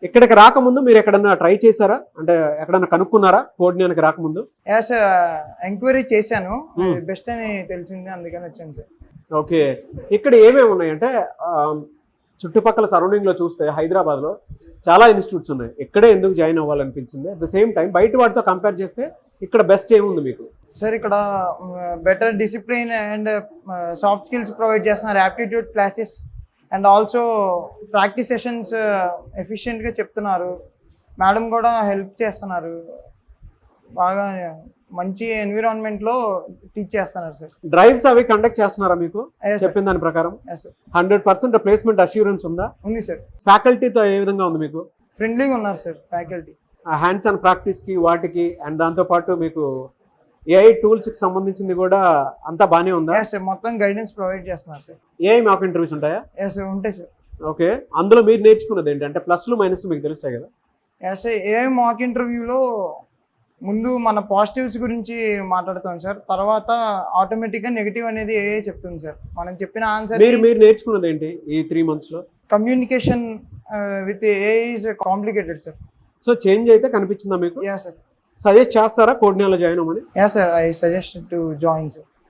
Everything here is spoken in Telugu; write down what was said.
ఇక్కడికి రాకముందు మీరు ఎక్కడన్నా ట్రై చేశారా, అంటే ఎక్కడన్నా కనుక్కున్నారా కోడ్న్యానికి రాకముందు? యాస్ ఎంక్వైరీ చేశాను, బెస్ట్ అని తెలిసింది, అందుకని వచ్చాను సార్. ఓకే, ఇక్కడ ఏమేమి ఉన్నాయంటే చుట్టుపక్కల సరౌండింగ్లో చూస్తే హైదరాబాద్లో చాలా ఇన్స్టిట్యూట్స్ ఉన్నాయి. ఇక్కడే ఎందుకు జాయిన్ అవ్వాలనిపించింది? అట్ ద సేమ్ టైం బయట వాటితో కంపేర్ చేస్తే ఇక్కడ బెస్ట్ ఏముంది మీకు? సార్ ఇక్కడ better discipline and soft skills provide చేస్తున్నారు, aptitude classes and also practice sessions ఎఫిషియెంట్గా చెప్తున్నారు. మేడం కూడా హెల్ప్ చేస్తున్నారు, బాగా మంచి ఎన్విరాన్మెంట్లో టీచ్ చేస్తున్నారు సార్. డ్రైవ్స్ అవి కండక్ట్ చేస్తున్నారా మీకు చెప్పిన దాని ప్రకారం? 100% ప్లేస్మెంట్ అష్యూరెన్స్ ఉందా? ఉంది సార్. ఫ్యాకల్టీతో ఏ విధంగా ఉంది మీకు? ఫ్రెండ్లీగా ఉన్నారు సార్ ఫ్యాకల్టీ. హ్యాండ్స్ ఆన్ ప్రాక్టీస్కి వాటికి అండ్ దాంతోపాటు మీకు ఏఐ టూల్స్కి సంబంధించింది కూడా అంతా బాగానే ఉందా? సార్ మొత్తం గైడెన్స్ ప్రొవైడ్ చేస్తున్నారు సార్. ఏఐ మాక్ ఇంటర్వ్యూస్ ఉంటాయా? సార్ ఉంటాయి సార్. ఓకే, అందులో మీరు నేర్చుకున్నది ఏంటంటే ప్లస్లు మైనస్లు మీకు తెలుస్తాయి కదా? సార్ ఏఐ మాక్ ఇంటర్వ్యూలో ముందు మన పాజిటివ్స్ గురించి మాట్లాడుతాం సార్, తర్వాత ఆటోమేటిక్గా నెగిటివ్ అనేది ఏఐ చెప్తుంది సార్. మనం చెప్పిన ఆన్సర్ మీరు నేర్చుకున్నది ఏంటి ఈ 3 monthsలో? Communication with AI is complicated sir. So change అయితే కనిపించిందా మీకు? Yeah sir. సజెస్ట్ చేస్తారా కోడ్న్యాలో జాయిన్ అవ్వమని? Yeah sir, I suggest to join sir.